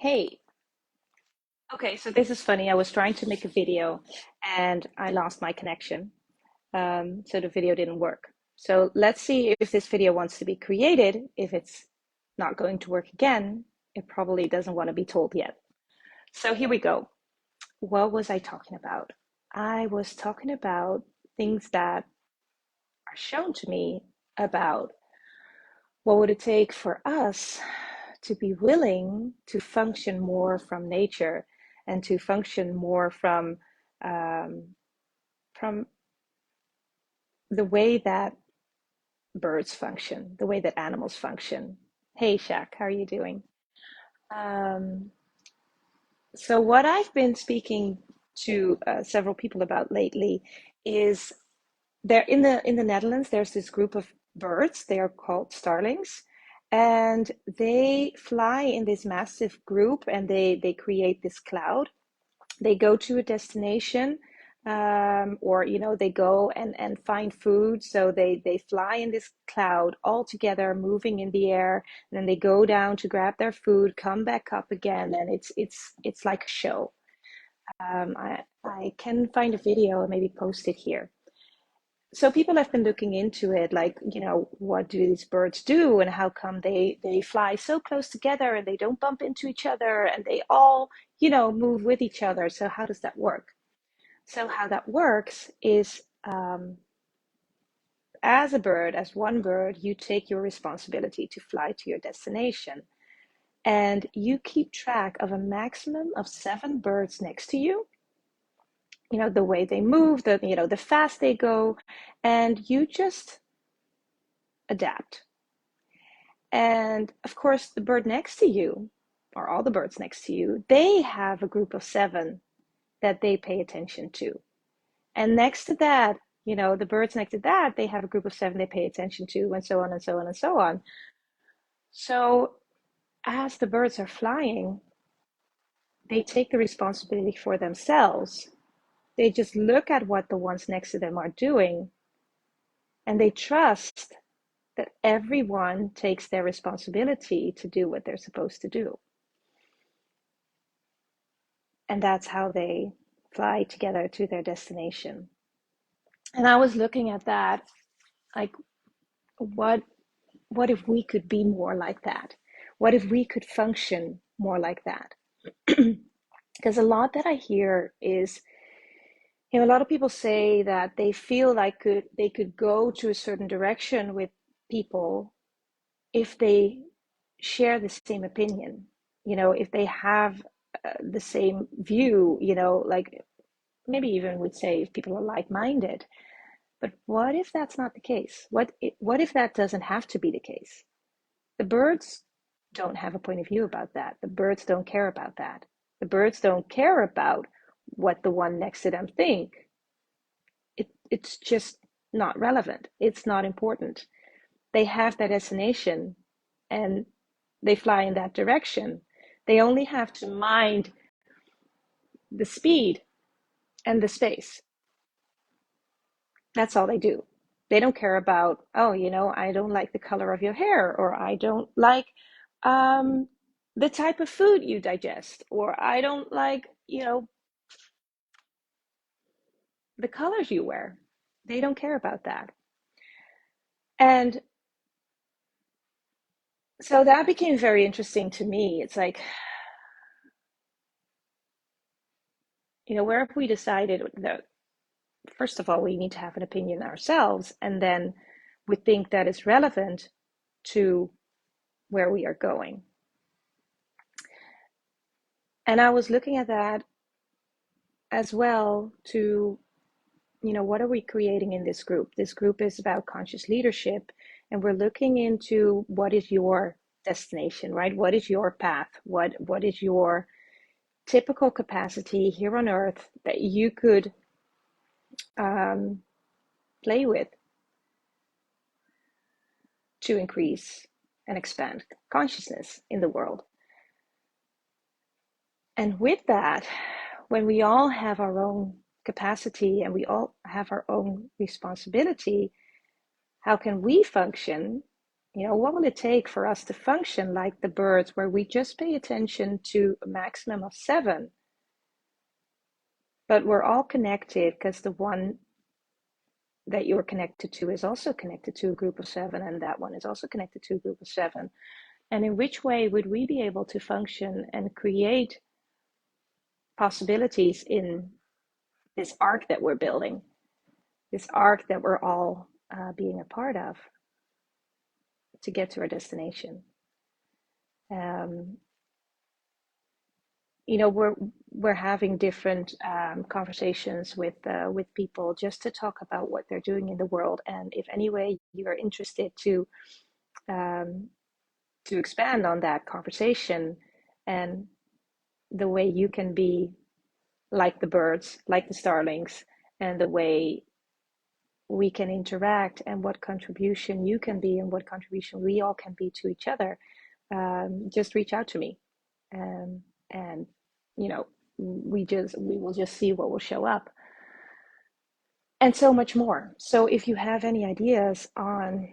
Hey, okay, so this is funny. I was trying to make a video and I lost my connection. So the video didn't work. So let's see if this video wants to be created. If it's not going to work again, it probably doesn't want to be told yet. So here we go. What was I talking about? I was talking about things that are shown to me about what would it take for us to be willing to function more from nature and to function more um, from the way that birds function, the way that animals function. Hey, Shaq, how are you doing? Um, so, what I've been speaking to several people about lately is there in the Netherlands. There's this group of birds. They are called starlings, and they fly in this massive group, and they create this cloud. They go to a destination, or they go and find food, so they fly in this cloud all together, moving in the air, and then they go down to grab their food, come back up again, and it's like a show. I can find a video and maybe post it here. So people have been looking into it, like, what do these birds do and how come they fly so close together and they don't bump into each other and they all move with each other. So how does that work? So how that works is, as a bird, as one bird, you take your responsibility to fly to your destination, and you keep track of a maximum of 7 birds next to you. The way they move, the fast they go, and you just adapt. And of course, the bird next to you, or all the birds next to you, they have a group of 7 that they pay attention to. And next to that, the birds next to that, they have a group of 7 they pay attention to, and so on and so on and so on. So as the birds are flying, they take the responsibility for themselves. They just look at what the ones next to them are doing, and they trust that everyone takes their responsibility to do what they're supposed to do. And that's how they fly together to their destination. And I was looking at that, like, what what if we could be more like that? What if we could function more like that? Because a lot that I hear is, a lot of people say that they feel like they could go to a certain direction with people if they share the same opinion, if they have the same view, like maybe even would say if people are like-minded. But what if that's not the case? What if that doesn't have to be the case? The birds don't have a point of view about that. The birds don't care about that. The birds don't care about what the one next to them think. It's just not relevant. It's not important. They have their destination and they fly in that direction. They only have to mind the speed and the space. That's all they do. They don't care about, oh, I don't like the color of your hair, or I don't like um, the type of food you digest, or I don't like, the colors you wear. They don't care about that. And so that became very interesting to me. It's like, where have we decided that, first of all, we need to have an opinion ourselves, and then we think that is relevant to where we are going. And I was looking at that as well to, what are we creating in this group? This group is about conscious leadership, and we're looking into what is your destination, right? What is your path? What is your typical capacity here on Earth that you could um, play with to increase and expand consciousness in the world? And with that, when we all have our own capacity and we all have our own responsibility, how can we function, what will it take for us to function like the birds, where we just pay attention to a maximum of 7, but we're all connected because the one that you're connected to is also connected to a group of 7, and that one is also connected to a group of 7. And in which way would we be able to function and create possibilities in this arc that we're building, this arc that we're all being a part of to get to our destination? Um, we're having different conversations with people just to talk about what they're doing in the world, and if any way you are interested um, to expand on that conversation and the way you can be like the birds, like the starlings, and the way we can interact, and what contribution you can be and what contribution we all can be to each other, just reach out to me. And you know we will just see what will show up, and so much more. So if you have any ideas on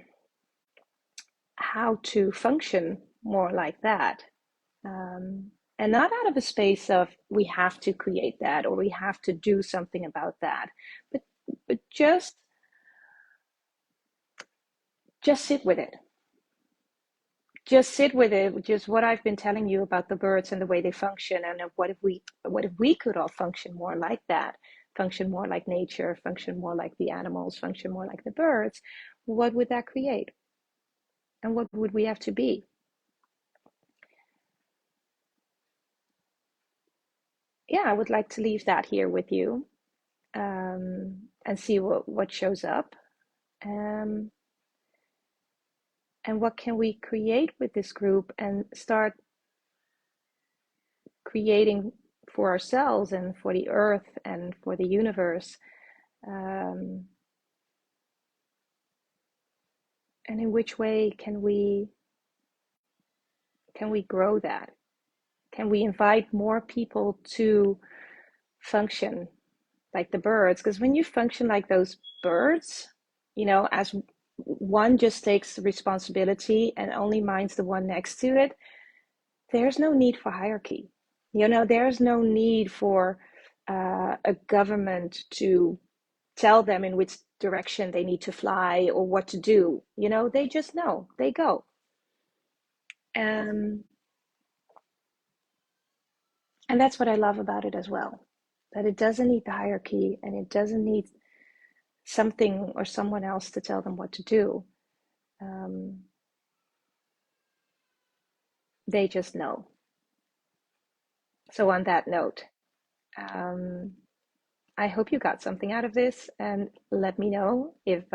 how to function more like that, and not out of a space of we have to create that or we have to do something about that, but just sit with it. Just sit with it. Just what I've been telling you about the birds and the way they function, and what if we could all function more like that, function more like nature, function more like the animals, function more like the birds? What would that create? And what would we have to be? Yeah, I would like to leave that here with you, and see what shows up. Um, and what can we create with this group, and start creating for ourselves and for the earth and for the universe, um, and in which way can we grow that? Can we invite more people to function like the birds? Because when you function like those birds, as one just takes responsibility and only minds the one next to it, there's no need for hierarchy. There's no need for a government to tell them in which direction they need to fly or what to do. They just know, they go. And and that's what I love about it as well. That it doesn't need the hierarchy, and it doesn't need something or someone else to tell them what to do. Um, they just know. So on that note, um, I hope you got something out of this, and let me know if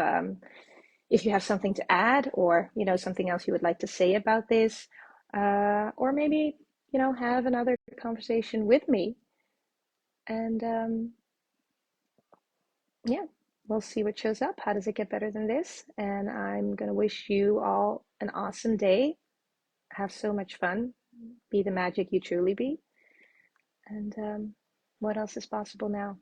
you have something to add, or something else you would like to say about this, or maybe have another conversation with me, and yeah, we'll see what shows up. How does it get better than this? And I'm gonna wish you all an awesome day. Have so much fun. Be the magic you truly be. And what else is possible now?